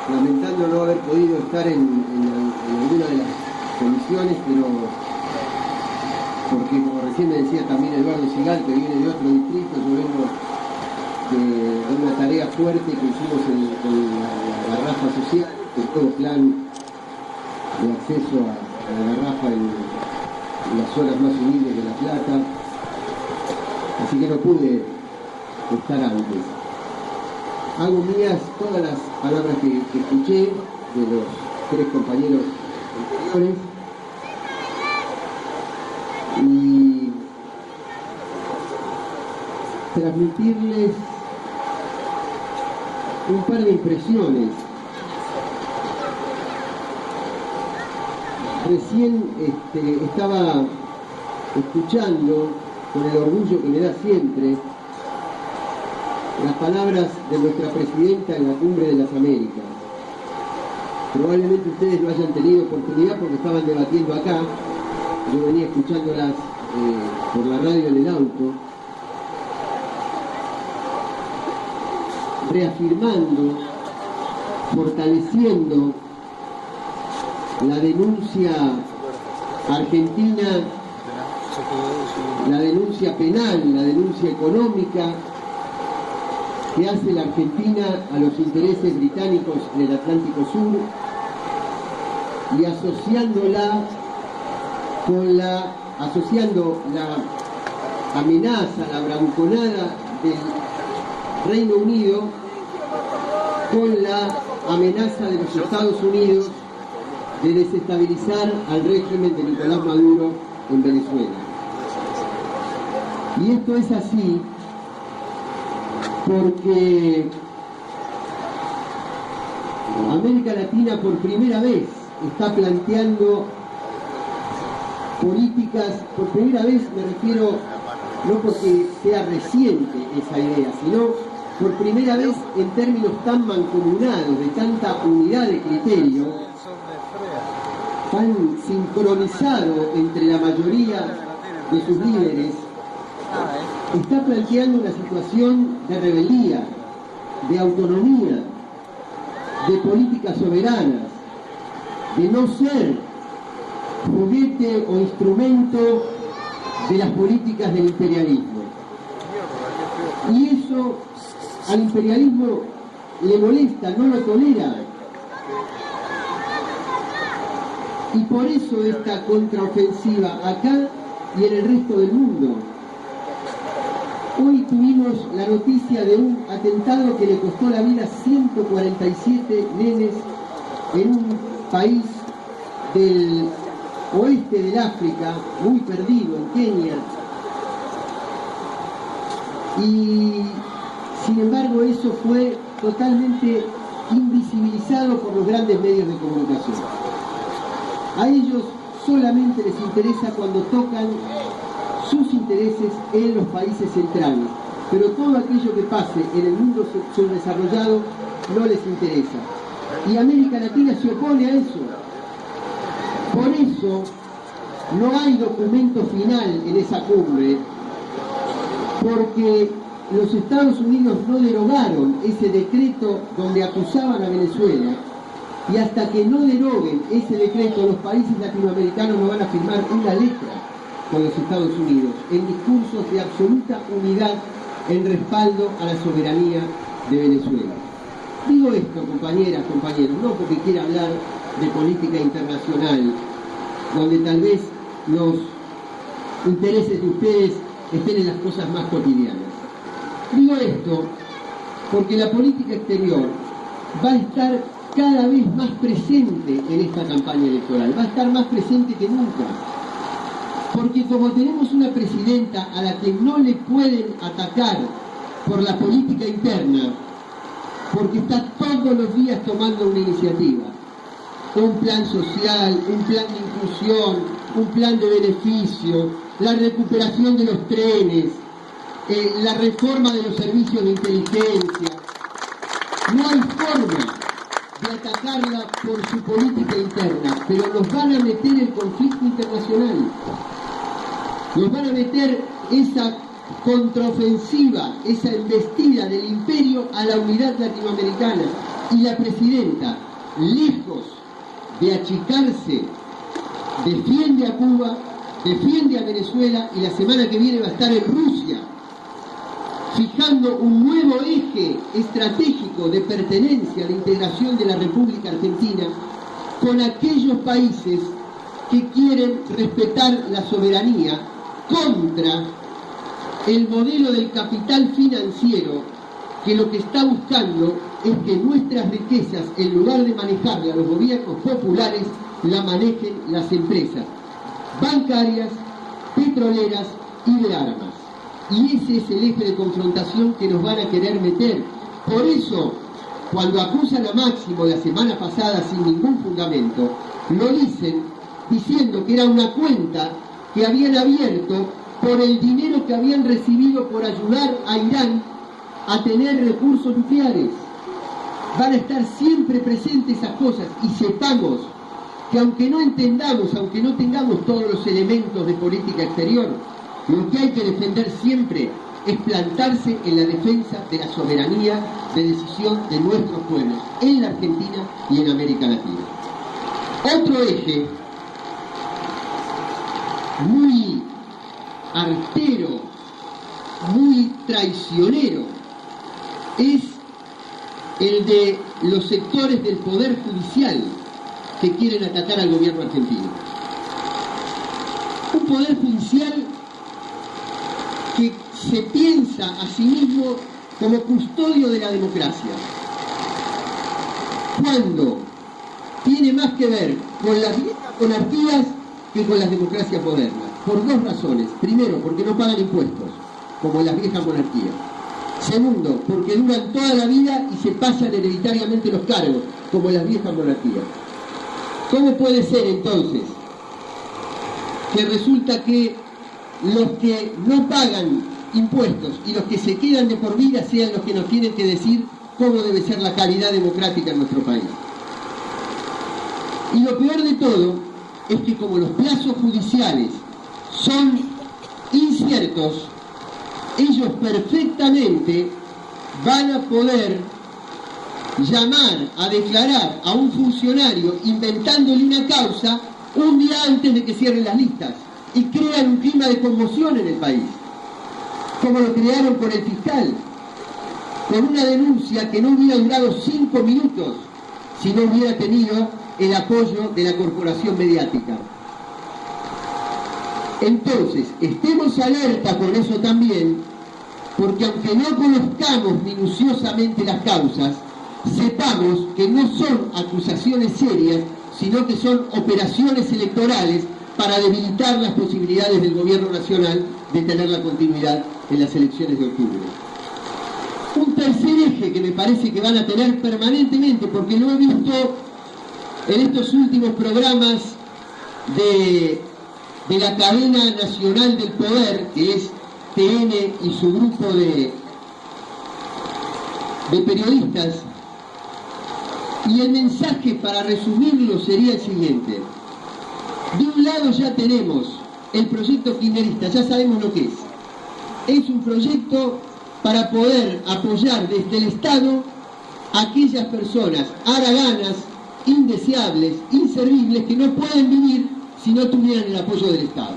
lamentando no haber podido estar en alguna de las comisiones, pero porque, como recién me decía también Eduardo Sigal, que viene de otro distrito, yo vengo de una tarea fuerte que hicimos con la garrafa social, el todo plan de acceso a la garrafa en las zonas más humildes de La Plata, así que no pude estar antes. Hago mías todas las palabras que escuché de los tres compañeros anteriores y transmitirles un par de impresiones. Recién estaba escuchando, con el orgullo que me da siempre, las palabras de nuestra presidenta en la Cumbre de las Américas. Probablemente ustedes no hayan tenido oportunidad porque estaban debatiendo acá. Yo venía escuchándolas por la radio en el auto, reafirmando, fortaleciendo la denuncia argentina, la denuncia penal, la denuncia económica que hace la Argentina a los intereses británicos en el Atlántico Sur y asociando la amenaza, la bravuconada del Reino Unido con la amenaza de los Estados Unidos de desestabilizar al régimen de Nicolás Maduro en Venezuela. Y esto es así porque América Latina por primera vez está planteando políticas, por primera vez me refiero no porque sea reciente esa idea, sino por primera vez en términos tan mancomunados, de tanta unidad de criterio, tan sincronizado entre la mayoría de sus líderes, está planteando una situación de rebeldía, de autonomía, de políticas soberanas, de no ser juguete o instrumento de las políticas del imperialismo. Y eso al imperialismo le molesta, no lo tolera. Y por eso esta contraofensiva acá y en el resto del mundo. Hoy tuvimos la noticia de un atentado que le costó la vida a 147 nenes en un país del oeste del África, muy perdido, en Kenia. Y sin embargo eso fue totalmente invisibilizado por los grandes medios de comunicación. A ellos solamente les interesa cuando tocan sus intereses en los países centrales, pero todo aquello que pase en el mundo subdesarrollado no les interesa. Y América Latina se opone a eso. Por eso no hay documento final en esa cumbre, porque los Estados Unidos no derogaron ese decreto donde acusaban a Venezuela, y hasta que no deroguen ese decreto los países latinoamericanos no van a firmar una letra con los Estados Unidos en discursos de absoluta unidad en respaldo a la soberanía de Venezuela. Digo esto, compañeras, compañeros, no porque quiera hablar de política internacional, donde tal vez los intereses de ustedes estén en las cosas más cotidianas. Digo esto porque la política exterior va a estar cada vez más presente en esta campaña electoral, va a estar más presente que nunca. Porque como tenemos una presidenta a la que no le pueden atacar por la política interna, porque está todos los días tomando una iniciativa, un plan social, un plan de inclusión, un plan de beneficio, la recuperación de los trenes, la reforma de los servicios de inteligencia. No hay forma de atacarla por su política interna, pero nos van a meter en conflicto internacional. Nos van a meter esa contraofensiva, esa embestida del imperio a la unidad latinoamericana. Y la presidenta, lejos de achicarse, defiende a Cuba, defiende a Venezuela, y la semana que viene va a estar en Rusia, fijando un nuevo eje estratégico de pertenencia, de integración de la República Argentina con aquellos países que quieren respetar la soberanía contra el modelo del capital financiero, que lo que está buscando es que nuestras riquezas, en lugar de manejarlas a los gobiernos populares, la manejen las empresas bancarias, petroleras y de armas. Y ese es el eje de confrontación que nos van a querer meter. Por eso, cuando acusan a Máximo la semana pasada sin ningún fundamento, lo dicen diciendo que era una cuenta que habían abierto por el dinero que habían recibido por ayudar a Irán a tener recursos nucleares. Van a estar siempre presentes esas cosas, y sepamos que aunque no entendamos, aunque no tengamos todos los elementos de política exterior, lo que hay que defender siempre es plantarse en la defensa de la soberanía de decisión de nuestros pueblos, en la Argentina y en América Latina. Otro eje muy artero, muy traicionero, es el de los sectores del Poder Judicial que quieren atacar al gobierno argentino. Un Poder Judicial que se piensa a sí mismo como custodio de la democracia, cuando tiene más que ver con las viejas monarquías que con las democracias modernas, por dos razones. Primero, porque no pagan impuestos, como en las viejas monarquías. Segundo, porque duran toda la vida y se pasan hereditariamente los cargos, como en las viejas monarquías. ¿Cómo puede ser entonces que resulta que los que no pagan impuestos y los que se quedan de por vida sean los que nos tienen que decir cómo debe ser la calidad democrática en nuestro país? Y lo peor de todo es que, como los plazos judiciales son inciertos, ellos perfectamente van a poder llamar a declarar a un funcionario inventándole una causa un día antes de que cierren las listas, y crean un clima de conmoción en el país, como lo crearon con el fiscal, con una denuncia que no hubiera durado 5 minutos si no hubiera tenido el apoyo de la corporación mediática. Entonces, estemos alerta con eso también, porque aunque no conozcamos minuciosamente las causas, sepamos que no son acusaciones serias, sino que son operaciones electorales para debilitar las posibilidades del gobierno nacional de tener la continuidad en las elecciones de octubre. Un tercer eje que me parece que van a tener permanentemente, porque lo he visto en estos últimos programas de la cadena nacional del poder, que es TN y su grupo de periodistas, y el mensaje, para resumirlo, sería el siguiente. De un lado ya tenemos el proyecto kirchnerista, ya sabemos lo que es. Es un proyecto para poder apoyar desde el Estado a aquellas personas haraganas, indeseables, inservibles, que no pueden vivir si no tuvieran el apoyo del Estado.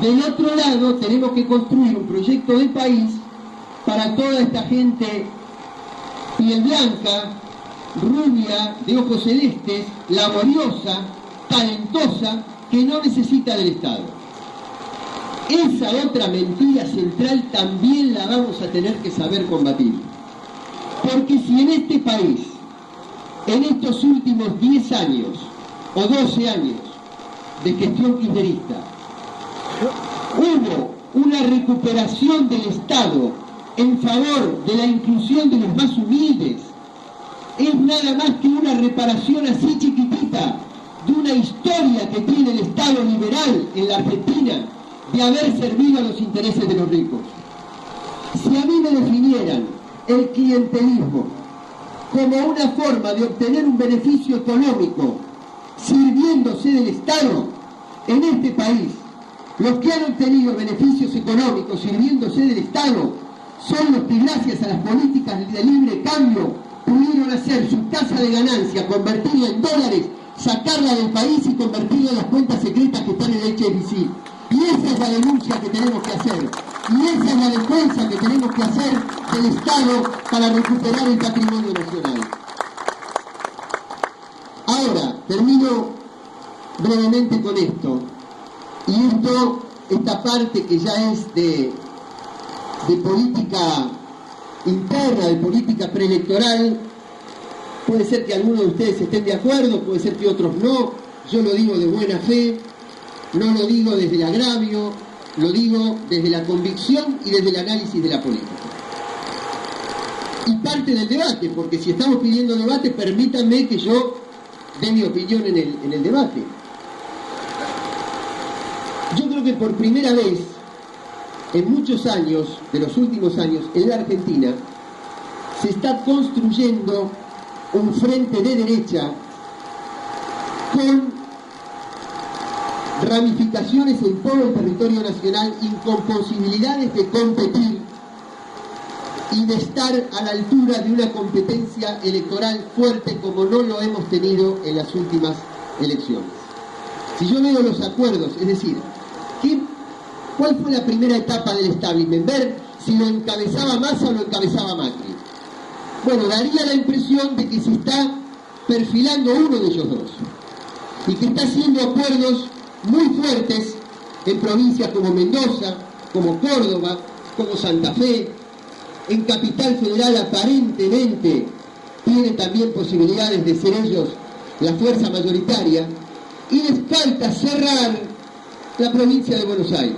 Del otro lado tenemos que construir un proyecto de país para toda esta gente piel blanca, rubia, de ojos celestes, laboriosa, talentosa, que no necesita del Estado. Esa otra mentira central también la vamos a tener que saber combatir. Porque si en este país, en estos últimos 10 años o 12 años de gestión kirchnerista, hubo una recuperación del Estado en favor de la inclusión de los más humildes, es nada más que una reparación así chiquitita de una historia que tiene el Estado liberal en la Argentina de haber servido a los intereses de los ricos. Si a mí me definieran el clientelismo como una forma de obtener un beneficio económico sirviéndose del Estado, en este país los que han obtenido beneficios económicos sirviéndose del Estado son los que, gracias a las políticas de libre cambio, pudieron hacer su tasa de ganancia, convertirla en dólares, sacarla del país y convertirla en las cuentas secretas que están en el HSBC. Y esa es la denuncia que tenemos que hacer. Y esa es la defensa que tenemos que hacer del Estado para recuperar el patrimonio nacional. Ahora, termino brevemente con esto. Y esta parte que ya es de política interna, de política preelectoral, puede ser que algunos de ustedes estén de acuerdo, puede ser que otros no. Yo lo digo de buena fe, no lo digo desde el agravio, lo digo desde la convicción y desde el análisis de la política. Y parte del debate, porque si estamos pidiendo debate, permítanme que yo dé mi opinión en el debate. Yo creo que por primera vez, en muchos años, de los últimos años, en la Argentina, se está construyendo un frente de derecha con ramificaciones en todo el territorio nacional y con posibilidades de competir y de estar a la altura de una competencia electoral fuerte como no lo hemos tenido en las últimas elecciones. Si yo veo los acuerdos, es decir, ¿cuál fue la primera etapa del establishment? Ver si lo encabezaba Massa o lo encabezaba Macri. Bueno, daría la impresión de que se está perfilando uno de ellos dos y que está haciendo acuerdos muy fuertes en provincias como Mendoza, como Córdoba, como Santa Fe. En Capital Federal aparentemente tienen también posibilidades de ser ellos la fuerza mayoritaria, y les falta cerrar la provincia de Buenos Aires.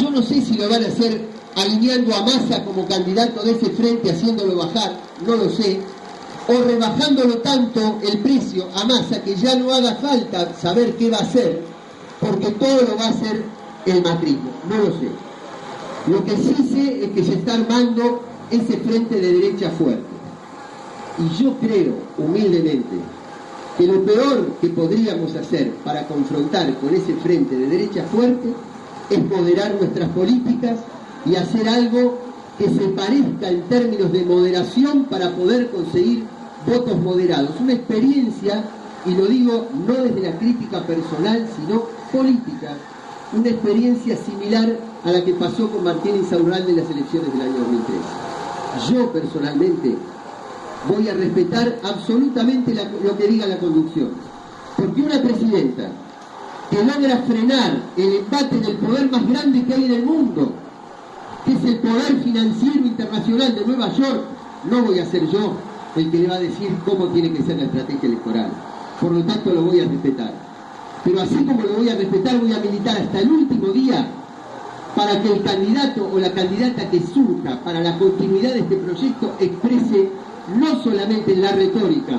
Yo no sé si lo van a hacer alineando a Massa como candidato de ese frente, haciéndolo bajar, no lo sé, o rebajándolo tanto el precio a Massa que ya no haga falta saber qué va a hacer, porque todo lo va a hacer el macrismo, no lo sé. Lo que sí sé es que se está armando ese frente de derecha fuerte. Y yo creo, humildemente, que lo peor que podríamos hacer para confrontar con ese frente de derecha fuerte es moderar nuestras políticas y hacer algo que se parezca en términos de moderación para poder conseguir votos moderados. Una experiencia, y lo digo no desde la crítica personal, sino política, una experiencia similar a la que pasó con Martín Insaurralde en las elecciones del año 2013. Yo personalmente voy a respetar absolutamente lo que diga la conducción, porque una presidenta que logra frenar el embate del poder más grande que hay en el mundo, que es el poder financiero internacional de Nueva York, no voy a ser yo el que le va a decir cómo tiene que ser la estrategia electoral. Por lo tanto, lo voy a respetar. Pero así como lo voy a respetar, voy a militar hasta el último día para que el candidato o la candidata que surja para la continuidad de este proyecto exprese no solamente en la retórica,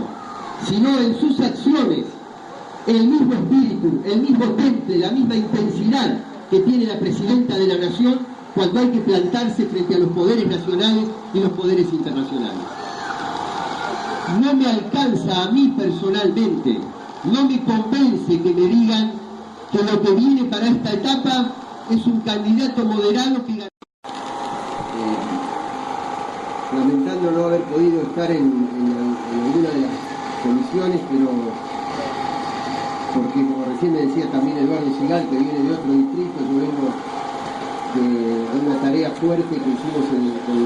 sino en sus acciones el mismo espíritu, el mismo temple, la misma intensidad que tiene la presidenta de la Nación cuando hay que plantarse frente a los poderes nacionales y los poderes internacionales. No me alcanza a mí personalmente, no me convence que me digan que lo que viene para esta etapa es un candidato moderado que gana. Lamentando no haber podido estar en alguna de las comisiones, pero porque, como recién me decía también Eduardo Sigal, que viene de otro distrito, yo vengo de una tarea fuerte que hicimos con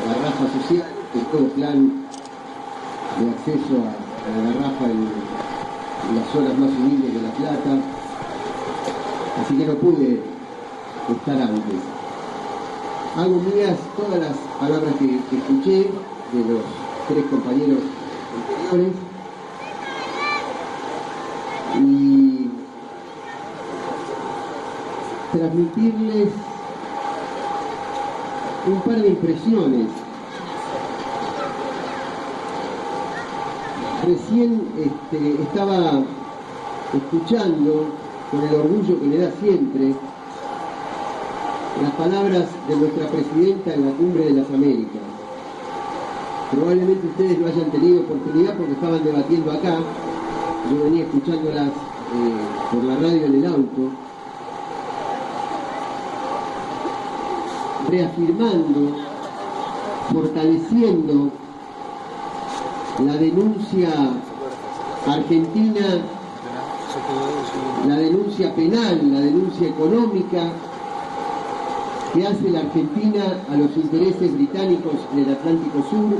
la garrafa social, que es todo el plan de acceso a la garrafa en las zonas más humildes de La Plata, así que no pude estar antes. Hago mías todas las palabras que escuché de los tres compañeros anteriores y transmitirles un par de impresiones. Recién estaba escuchando, con el orgullo que le da siempre, las palabras de nuestra presidenta en la Cumbre de las Américas. Probablemente ustedes no hayan tenido oportunidad porque estaban debatiendo acá. Yo venía escuchándolas por la radio en el auto, reafirmando, fortaleciendo la denuncia argentina, la denuncia penal, la denuncia económica que hace la Argentina a los intereses británicos en el Atlántico Sur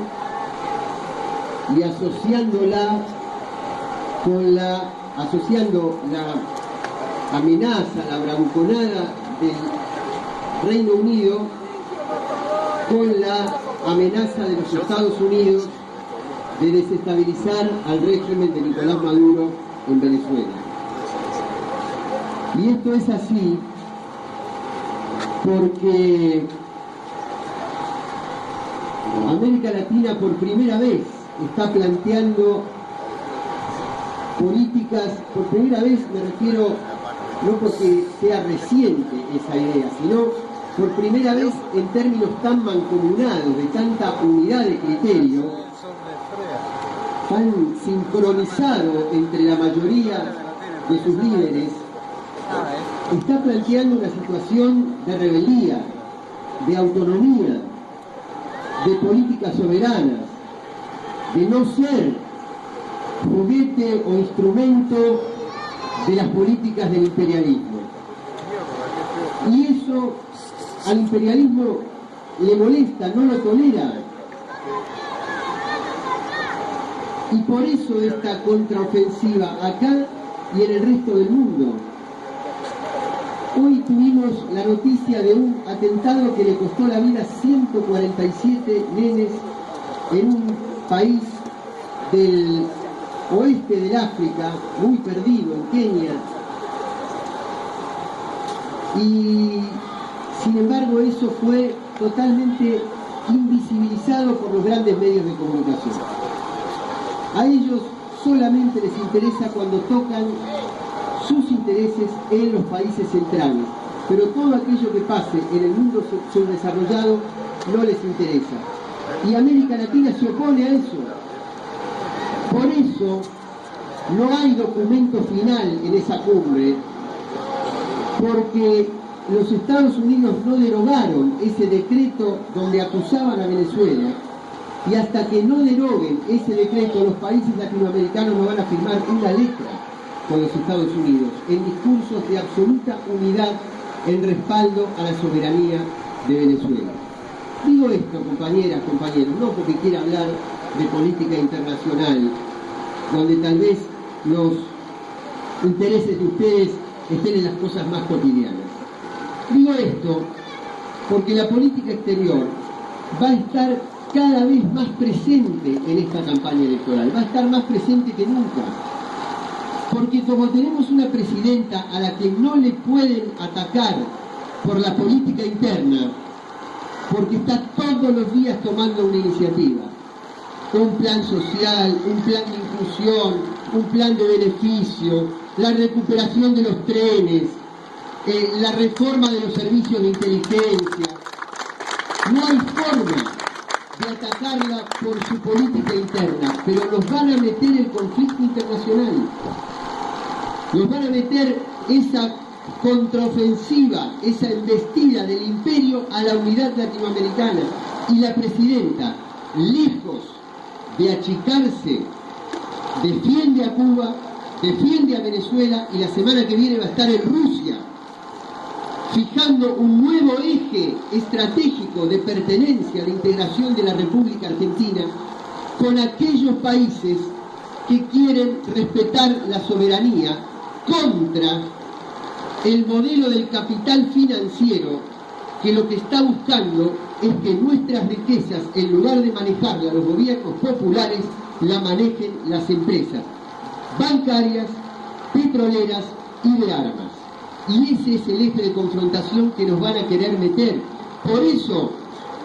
y asociando la amenaza, la bravuconada del Reino Unido con la amenaza de los Estados Unidos de desestabilizar al régimen de Nicolás Maduro en Venezuela. Y esto es así porque América Latina por primera vez está planteando políticas, por primera vez me refiero no porque sea reciente esa idea, sino por primera vez en términos tan mancomunados, de tanta unidad de criterio, tan sincronizado entre la mayoría de sus líderes, está planteando una situación de rebeldía, de autonomía, de políticas soberanas, de no ser juguete o instrumento de las políticas del imperialismo. Y eso al imperialismo le molesta, no lo tolera. Y por eso esta contraofensiva acá y en el resto del mundo. Hoy tuvimos la noticia de un atentado que le costó la vida a 147 nenes en un país del oeste del África, muy perdido, en Kenia. Y sin embargo eso fue totalmente invisibilizado por los grandes medios de comunicación. A ellos solamente les interesa cuando tocan sus intereses en los países centrales, pero todo aquello que pase en el mundo subdesarrollado no les interesa. Y América Latina se opone a eso. Por eso no hay documento final en esa cumbre, porque los Estados Unidos no derogaron ese decreto donde acusaban a Venezuela, y hasta que no deroguen ese decreto los países latinoamericanos no van a firmar una letra con los Estados Unidos en discursos de absoluta unidad en respaldo a la soberanía de Venezuela. Digo esto, compañeras, compañeros, no porque quiera hablar de política internacional, donde tal vez los intereses de ustedes estén en las cosas más cotidianas. Digo esto porque la política exterior va a estar cada vez más presente en esta campaña electoral, va a estar más presente que nunca. Porque como tenemos una presidenta a la que no le pueden atacar por la política interna, porque está todos los días tomando una iniciativa, un plan social, un plan de inclusión, un plan de beneficio, la recuperación de los trenes, la reforma de los servicios de inteligencia. No hay forma de atacarla por su política interna, pero nos van a meter el conflicto internacional. Nos van a meter esa contraofensiva, esa embestida del imperio a la unidad latinoamericana. Y la presidenta, lejos de achicarse, defiende a Cuba, defiende a Venezuela, y la semana que viene va a estar en Rusia, fijando un nuevo eje estratégico de pertenencia, de integración de la República Argentina con aquellos países que quieren respetar la soberanía contra el modelo del capital financiero, que lo que está buscando es que nuestras riquezas, en lugar de manejarlas los gobiernos populares, la manejen las empresas bancarias, petroleras y de armas. Y ese es el eje de confrontación que nos van a querer meter. Por eso,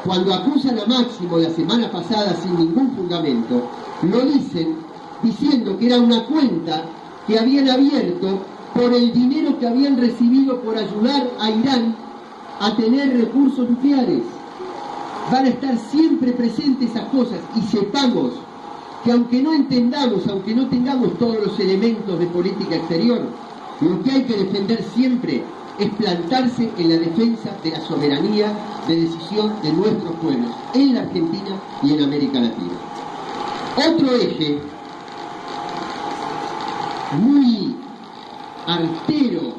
cuando acusan a Máximo la semana pasada sin ningún fundamento, lo dicen diciendo que era una cuenta que habían abierto por el dinero que habían recibido por ayudar a Irán a tener recursos nucleares. Van a estar siempre presentes esas cosas, y sepamos que aunque no entendamos, aunque no tengamos todos los elementos de política exterior, lo que hay que defender siempre es plantarse en la defensa de la soberanía de decisión de nuestros pueblos, en la Argentina y en América Latina. Otro eje muy artero,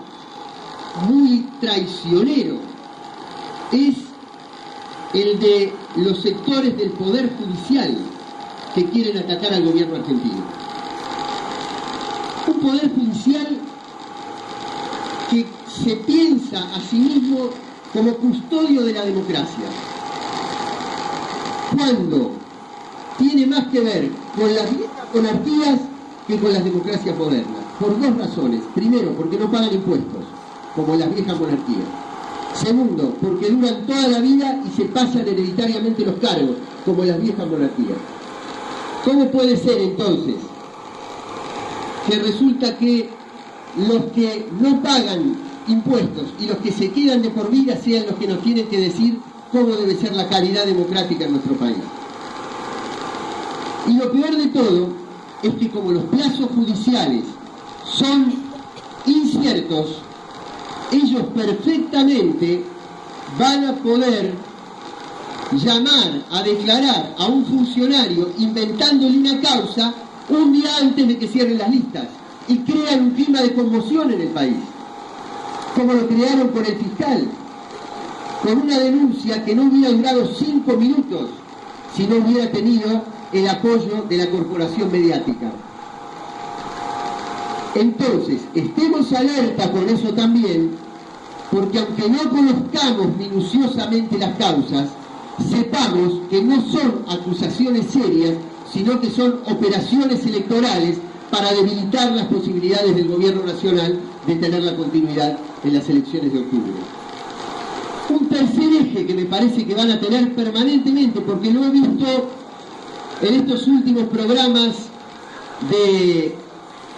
muy traicionero, es el de los sectores del Poder Judicial que quieren atacar al gobierno argentino. Un Poder Judicial que se piensa a sí mismo como custodio de la democracia, cuando tiene más que ver con las viejas monarquías que con las democracias modernas, por dos razones. Primero, porque no pagan impuestos, como las viejas monarquías. Segundo, porque duran toda la vida y se pasan hereditariamente los cargos, como las viejas monarquías. ¿Cómo puede ser entonces que resulta que los que no pagan impuestos y los que se quedan de por vida sean los que nos tienen que decir cómo debe ser la calidad democrática en nuestro país? Y lo peor de todo es que como los plazos judiciales son inciertos, ellos perfectamente van a poder llamar a declarar a un funcionario inventándole una causa un día antes de que cierren las listas y crean un clima de conmoción en el país, como lo crearon con el fiscal, con una denuncia que no hubiera durado 5 minutos si no hubiera tenido el apoyo de la corporación mediática. Entonces, estemos alerta con eso también, porque aunque no conozcamos minuciosamente las causas, sepamos que no son acusaciones serias, sino que son operaciones electorales para debilitar las posibilidades del gobierno nacional de tener la continuidad en las elecciones de octubre. Un tercer eje que me parece que van a tener permanentemente, porque lo he visto en estos últimos programas de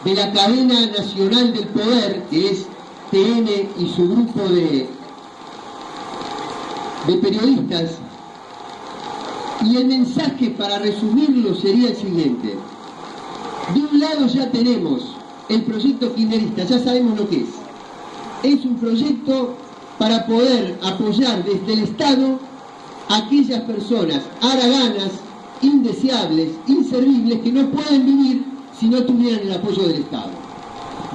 la cadena nacional del poder, que es TN y su grupo de periodistas, y el mensaje para resumirlo sería el siguiente. De un lado ya tenemos el proyecto kirchnerista, ya sabemos lo que es. Es un proyecto para poder apoyar desde el Estado a aquellas personas haraganas, indeseables, inservibles, que no pueden vivir si no tuvieran el apoyo del Estado.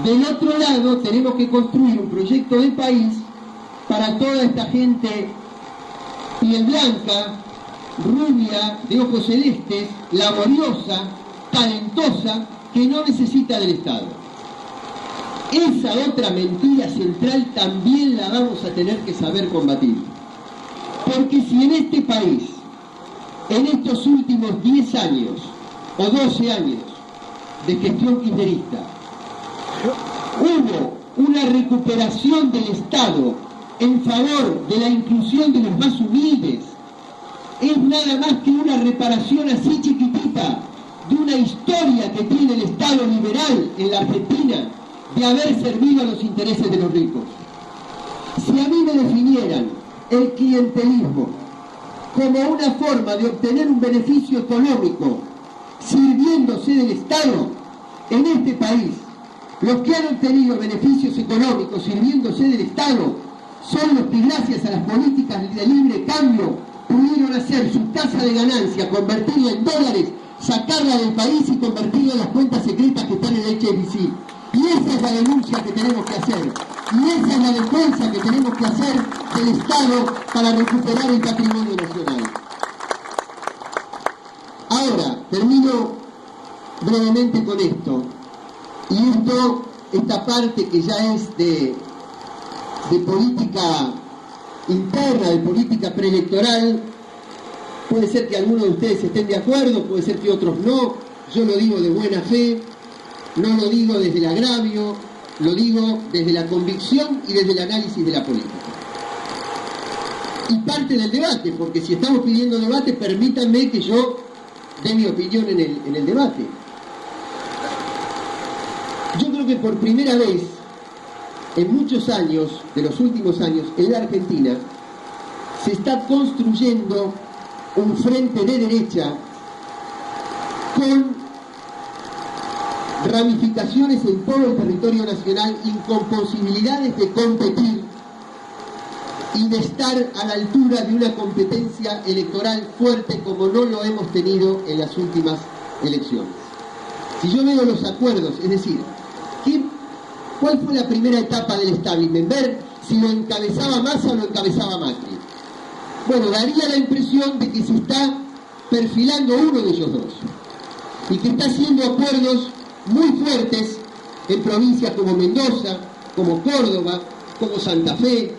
Del otro lado tenemos que construir un proyecto de país para toda esta gente piel blanca, rubia, de ojos celestes, laboriosa, talentosa, que no necesita del Estado. Esa otra mentira central también la vamos a tener que saber combatir. Porque si en este país, en estos últimos 10 años o 12 años de gestión kirchnerista, hubo una recuperación del Estado en favor de la inclusión de los más humildes, es nada más que una reparación así chiquitita de una historia que tiene el Estado liberal en la Argentina de haber servido a los intereses de los ricos. Si a mí me definieran el clientelismo como una forma de obtener un beneficio económico sirviéndose del Estado, en este país, los que han obtenido beneficios económicos sirviéndose del Estado son los que, gracias a las políticas de libre cambio, pudieron hacer su tasa de ganancia, convertirla en dólares, sacarla del país y convertirla en las cuentas secretas que están en el HSBC. Y esa es la denuncia que tenemos que hacer. Y esa es la defensa que tenemos que hacer del Estado para recuperar el patrimonio nacional. Ahora, termino brevemente con esto. Y esta parte que ya es de política interna, de política preelectoral, puede ser que algunos de ustedes estén de acuerdo, puede ser que otros no. Yo lo digo de buena fe, no lo digo desde el agravio, lo digo desde la convicción y desde el análisis de la política. Y parte del debate, porque si estamos pidiendo debate, permítanme que yo dé mi opinión en el debate. Yo creo que por primera vez en muchos años, de los últimos años, en la Argentina, se está construyendo un frente de derecha con ramificaciones en todo el territorio nacional y con posibilidades de competir y de estar a la altura de una competencia electoral fuerte como no lo hemos tenido en las últimas elecciones. Si yo veo los acuerdos, es decir, ¿cuál fue la primera etapa del establishment? Ver si lo encabezaba Massa o lo encabezaba Macri. Bueno, daría la impresión de que se está perfilando uno de ellos dos y que está haciendo acuerdos muy fuertes en provincias como Mendoza, como Córdoba, como Santa Fe.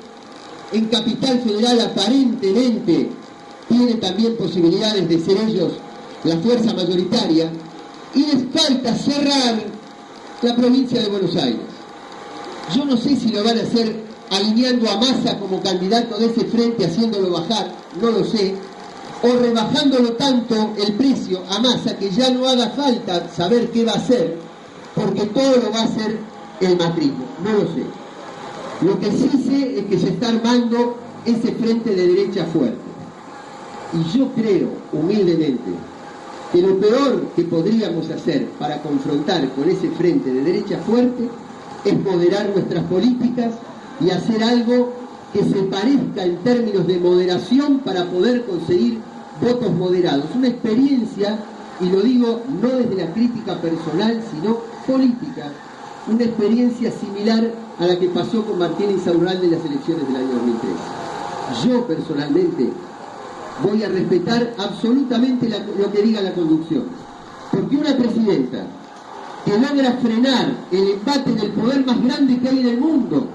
En Capital Federal aparentemente tienen también posibilidades de ser ellos la fuerza mayoritaria, y les falta cerrar la provincia de Buenos Aires. Yo no sé si lo van a hacer alineando a Massa como candidato de ese frente, haciéndolo bajar, no lo sé, o rebajándolo tanto el precio a Massa que ya no haga falta saber qué va a hacer, porque todo lo va a hacer el macrismo, no lo sé. Lo que sí sé es que se está armando ese frente de derecha fuerte. Y yo creo, humildemente, que lo peor que podríamos hacer para confrontar con ese frente de derecha fuerte es moderar nuestras políticas y hacer algo que se parezca en términos de moderación para poder conseguir votos moderados. Una experiencia, y lo digo no desde la crítica personal, sino política, una experiencia similar a la que pasó con Martín Insaurralde en las elecciones del año 2013. Yo personalmente voy a respetar absolutamente lo que diga la conducción, porque una presidenta que logra frenar el embate del poder más grande que hay en el mundo,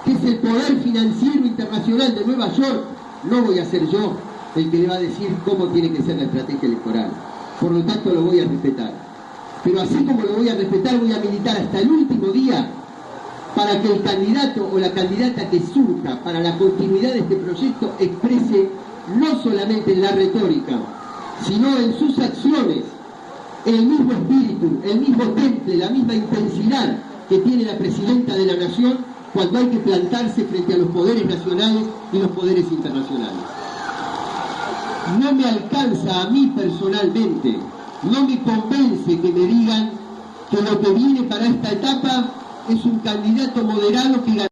que es el poder financiero internacional de Nueva York, no voy a ser yo el que le va a decir cómo tiene que ser la estrategia electoral. Por lo tanto, lo voy a respetar. Pero así como lo voy a respetar, voy a militar hasta el último día para que el candidato o la candidata que surja para la continuidad de este proyecto exprese no solamente en la retórica, sino en sus acciones, el mismo espíritu, el mismo temple, la misma intensidad que tiene la presidenta de la Nación cuando hay que plantarse frente a los poderes nacionales y los poderes internacionales. No me alcanza a mí personalmente, no me convence que me digan que lo que viene para esta etapa es un candidato moderado que